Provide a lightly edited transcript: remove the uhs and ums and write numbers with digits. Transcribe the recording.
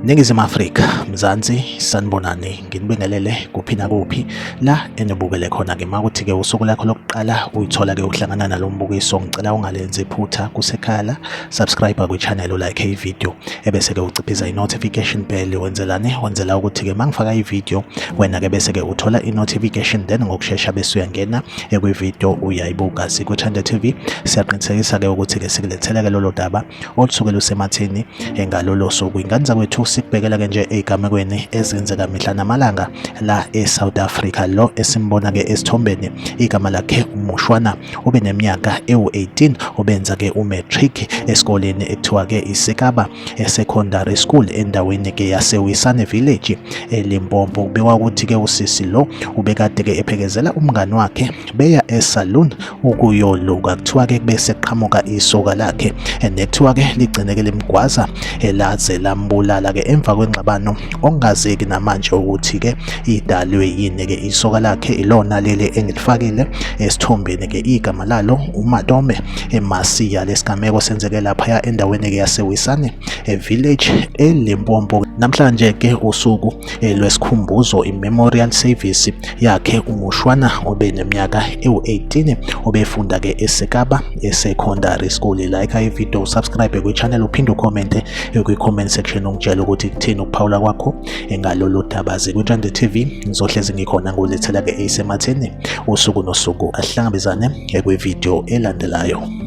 Ningizimu Afrika, Mzansi, sanibonani, nginibingelele kuphi nakuphi la enibukele khona-ke. Makuthi-ke usuku lakho lokuqala uyithola-ke uhlangana nalo mbukiso, ngicela ungalenzi iphutha kusekhala, subscribe kwi-channel, ulike i-video, ebese-ke uciphiza i-notification bell. Wenzelani? Wenzela ukuthi-ke mangifaka i-video wena-ke bese-ke uthola i-notification, then ngokushesha bese uyangena kwi-video uyayibuka. Siku-Thando TV siyaqinisekisa-ke ukuthi-ke sikulethela-ke lolo daba olusuke lusematheni ngalolo suku. Ingane zakwethu sikubhekela-ke nje ey'gamekweni ezenzeka mihla namalanga la e-South Africa. Lo esimbona-ke esithombeni igama lakhe uMushwana, ube neminyaka ewu-18, ubenza-ke umatric esikoleni ekuthiwa-ke iSekaba Secondary School endaweni-ke yaseWisane Village eLimpopo. Kubekwa ukuthi-ke usisi lo ubekade-ke ephekezela umngani wakhe beya e-saloon ukuyoluka, kuthiwa-ke bese kuqhamuka isoka lakhe nekuthiwa-ke ligcine-ke limgwaza laze lambulala-ke emva kwengxabano okungazeki namanje ukuthi-ke idalwe yini-ke. Isoka lakhe ilona leli engilifakile esithombeni-ke, igama lalo uMatome Masiya. Lesigameko senzeke laphaya endaweni-ke yaseWisane Village eLimpopo. Namhlanje-ke usuku lwesikhumbuzo, i-memorial service yakhe uMushwana, obe neminyaka ewu-18, obefunda-ke eSekaba Secondary School. Like i-video, subscribe kwi-channel, uphinde ucommente kwi-comment section ungitshela ukuthi kuthini ukuphawula kwakho ngalolu daba. Ku-Thando TV ngizohlezi ngikhona ngulethela-ke esematheni usuku nosuku. Asihlangabezane kwi-video elandelayo.